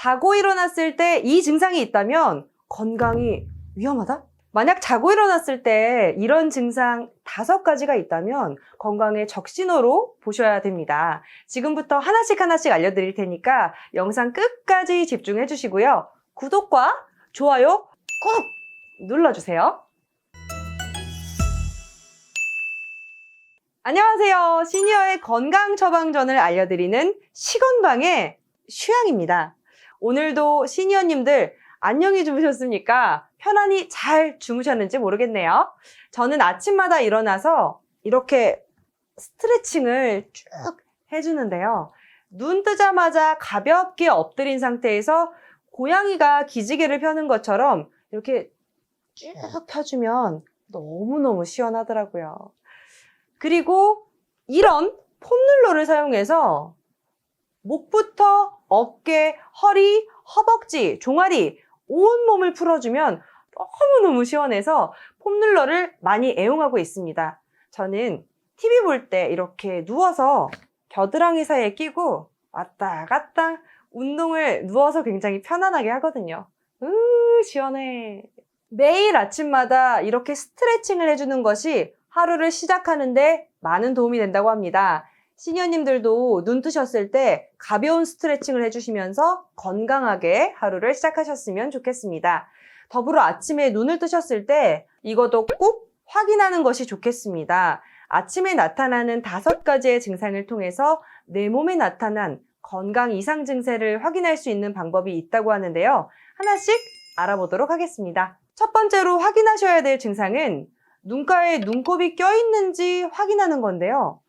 자고 일어났을 때 이 증상이 있다면 건강이 위험하다? 만약 자고 일어났을 때 이런 증상 5가지가 있다면 건강의 적신호로 보셔야 됩니다. 지금부터 하나씩 알려드릴 테니까 영상 끝까지 집중해 주시고요. 구독과 좋아요 꾹 눌러주세요. 안녕하세요. 시니어의 건강 처방전을 알려드리는 시건방의 슈양입니다. 오늘도 시니어님들 안녕히 주무셨습니까? 편안히 잘 주무셨는지 모르겠네요. 저는 아침마다 일어나서 이렇게 스트레칭을 쭉 해주는데요. 눈 뜨자마자 가볍게 엎드린 상태에서 고양이가 기지개를 펴는 것처럼 이렇게 쭉 펴주면 너무너무 시원하더라고요. 그리고 이런 폼롤러를 사용해서 목부터 어깨, 허리, 허벅지, 종아리 온몸을 풀어주면 너무너무 시원해서 폼롤러를 많이 애용하고 있습니다. 저는 TV 볼 때 이렇게 누워서 겨드랑이 사이에 끼고 왔다 갔다 운동을 누워서 굉장히 편안하게 하거든요. 시원해. 매일 아침마다 이렇게 스트레칭을 해주는 것이 하루를 시작하는데 많은 도움이 된다고 합니다. 시니어님들도 눈 뜨셨을 때 가벼운 스트레칭을 해주시면서 건강하게 하루를 시작하셨으면 좋겠습니다. 더불어 아침에 눈을 뜨셨을 때 이것도 꼭 확인하는 것이 좋겠습니다. 아침에 나타나는 5가지의 증상을 통해서 내 몸에 나타난 건강 이상 증세를 확인할 수 있는 방법이 있다고 하는데요. 하나씩 알아보도록 하겠습니다. 첫 번째로 확인하셔야 될 증상은 눈가에 눈곱이 껴있는지 확인하는 건데요.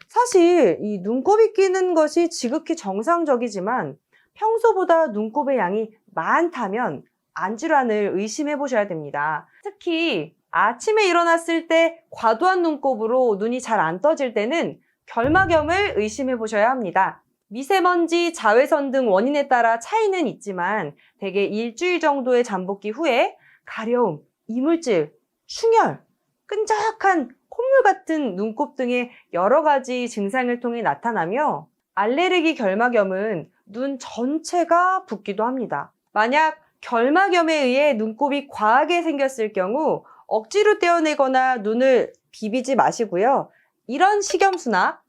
사실 이 눈곱이 끼는 것이 지극히 정상적이지만 평소보다 눈곱의 양이 많다면 안질환을 의심해 보셔야 됩니다. 특히 아침에 일어났을 때 과도한 눈곱으로 눈이 잘 안 떠질 때는 결막염을 의심해 보셔야 합니다. 미세먼지, 자외선 등 원인에 따라 차이는 있지만 대개 일주일 정도의 잠복기 후에 가려움, 이물질, 충혈, 끈적한 콧물 같은 눈곱 등의 여러 가지 증상을 통해 나타나며 알레르기 결막염은 눈 전체가 붓기도 합니다. 만약 결막염에 의해 눈곱이 과하게 생겼을 경우 억지로 떼어내거나 눈을 비비지 마시고요. 이런 식염수나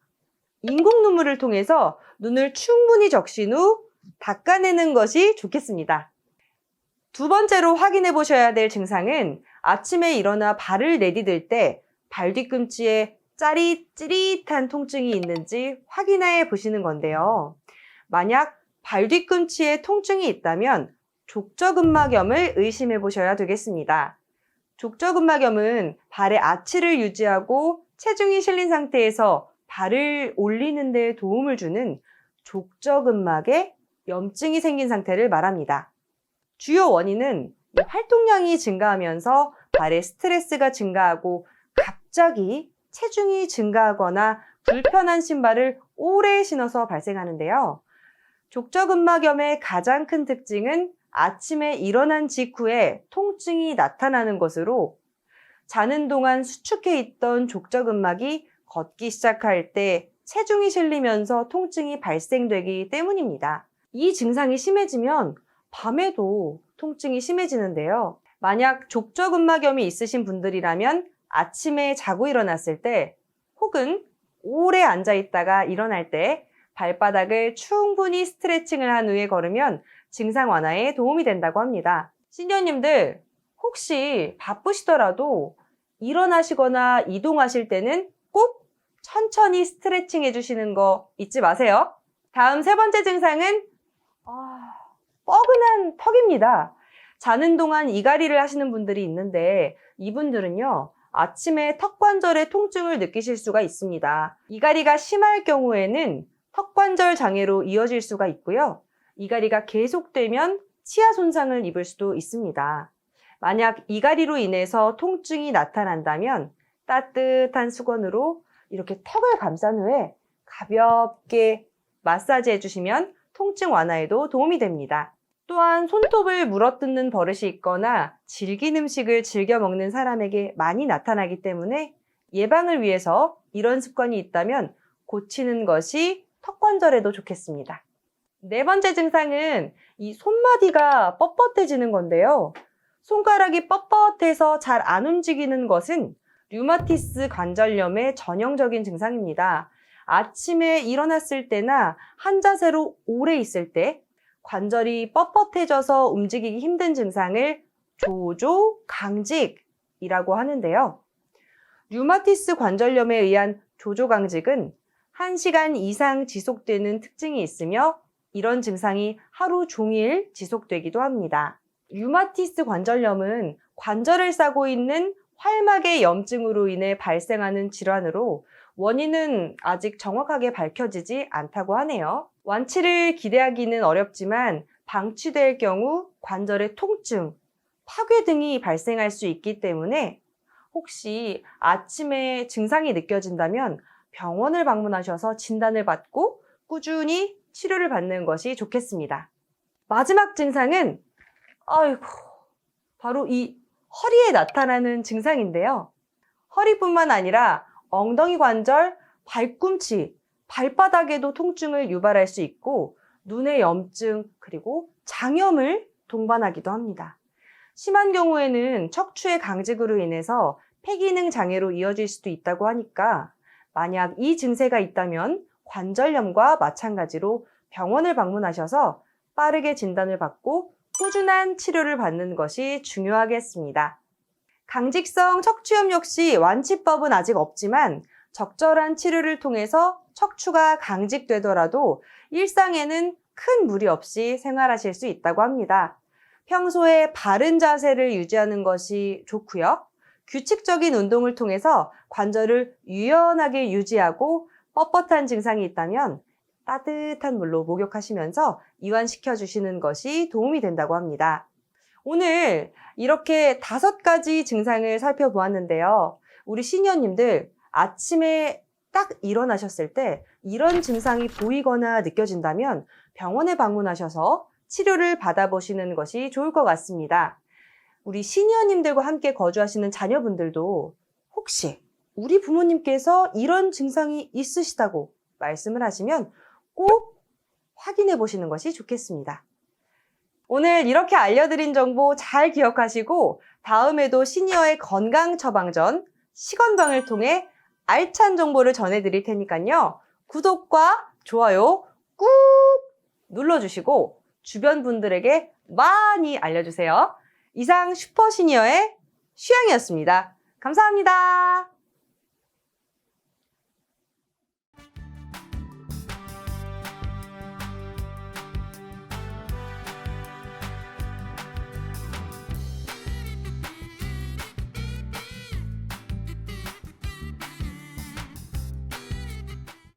인공 눈물을 통해서 눈을 충분히 적신 후 닦아내는 것이 좋겠습니다. 두 번째로 확인해 보셔야 될 증상은 아침에 일어나 발을 내디딜 때 발 뒤꿈치에 짜릿찌릿한 통증이 있는지 확인해 보시는 건데요. 만약 발 뒤꿈치에 통증이 있다면 족저근막염을 의심해 보셔야 되겠습니다. 족저근막염은 발의 아치를 유지하고 체중이 실린 상태에서 발을 올리는 데 도움을 주는 족저근막에 염증이 생긴 상태를 말합니다. 주요 원인은 활동량이 증가하면서 발에 스트레스가 증가하고 갑자기 체중이 증가하거나 불편한 신발을 오래 신어서 발생하는데요. 족저근막염의 가장 큰 특징은 아침에 일어난 직후에 통증이 나타나는 것으로 자는 동안 수축해 있던 족저근막이 걷기 시작할 때 체중이 실리면서 통증이 발생되기 때문입니다. 이 증상이 심해지면 밤에도 통증이 심해지는데요. 만약 족저근막염이 있으신 분들이라면 아침에 자고 일어났을 때 혹은 오래 앉아있다가 일어날 때 발바닥을 충분히 스트레칭을 한 후에 걸으면 증상 완화에 도움이 된다고 합니다. 시니어님들 혹시 바쁘시더라도 일어나시거나 이동하실 때는 꼭 천천히 스트레칭 해주시는 거 잊지 마세요. 다음 3번째 증상은 뻐근한 턱입니다. 자는 동안 이갈이를 하시는 분들이 있는데 이분들은요, 아침에 턱관절에 통증을 느끼실 수가 있습니다. 이갈이가 심할 경우에는 턱관절 장애로 이어질 수가 있고요. 이갈이가 계속되면 치아 손상을 입을 수도 있습니다. 만약 이갈이로 인해서 통증이 나타난다면 따뜻한 수건으로 이렇게 턱을 감싼 후에 가볍게 마사지 해주시면 통증 완화에도 도움이 됩니다. 또한 손톱을 물어뜯는 버릇이 있거나 질긴 음식을 즐겨 먹는 사람에게 많이 나타나기 때문에 예방을 위해서 이런 습관이 있다면 고치는 것이 턱관절에도 좋겠습니다. 4번째 증상은 이 손마디가 뻣뻣해지는 건데요. 손가락이 뻣뻣해서 잘 안 움직이는 것은 류마티스 관절염의 전형적인 증상입니다. 아침에 일어났을 때나 한 자세로 오래 있을 때 관절이 뻣뻣해져서 움직이기 힘든 증상을 조조강직이라고 하는데요. 류마티스 관절염에 의한 조조강직은 1시간 이상 지속되는 특징이 있으며 이런 증상이 하루 종일 지속되기도 합니다. 류마티스 관절염은 관절을 싸고 있는 활막의 염증으로 인해 발생하는 질환으로 원인은 아직 정확하게 밝혀지지 않다고 하네요. 완치를 기대하기는 어렵지만 방치될 경우 관절의 통증, 파괴 등이 발생할 수 있기 때문에 혹시 아침에 증상이 느껴진다면 병원을 방문하셔서 진단을 받고 꾸준히 치료를 받는 것이 좋겠습니다. 마지막 증상은 바로 이 허리에 나타나는 증상인데요. 허리뿐만 아니라 엉덩이 관절, 발꿈치, 발바닥에도 통증을 유발할 수 있고 눈의 염증 그리고 장염을 동반하기도 합니다. 심한 경우에는 척추의 강직으로 인해서 폐기능 장애로 이어질 수도 있다고 하니까 만약 이 증세가 있다면 관절염과 마찬가지로 병원을 방문하셔서 빠르게 진단을 받고 꾸준한 치료를 받는 것이 중요하겠습니다. 강직성 척추염 역시 완치법은 아직 없지만 적절한 치료를 통해서 척추가 강직되더라도 일상에는 큰 무리 없이 생활하실 수 있다고 합니다. 평소에 바른 자세를 유지하는 것이 좋고요. 규칙적인 운동을 통해서 관절을 유연하게 유지하고 뻣뻣한 증상이 있다면 따뜻한 물로 목욕하시면서 이완시켜 주시는 것이 도움이 된다고 합니다. 오늘 이렇게 5가지 증상을 살펴보았는데요. 우리 시니어님들 아침에 딱 일어나셨을 때 이런 증상이 보이거나 느껴진다면 병원에 방문하셔서 치료를 받아보시는 것이 좋을 것 같습니다. 우리 시니어님들과 함께 거주하시는 자녀분들도 혹시 우리 부모님께서 이런 증상이 있으시다고 말씀을 하시면 꼭 확인해 보시는 것이 좋겠습니다. 오늘 이렇게 알려드린 정보 잘 기억하시고 다음에도 시니어의 건강 처방전 시건방을 통해 알찬 정보를 전해드릴 테니까요. 구독과 좋아요 꾹 눌러주시고 주변 분들에게 많이 알려주세요. 이상 슈퍼시니어의 슈양이었습니다. 감사합니다.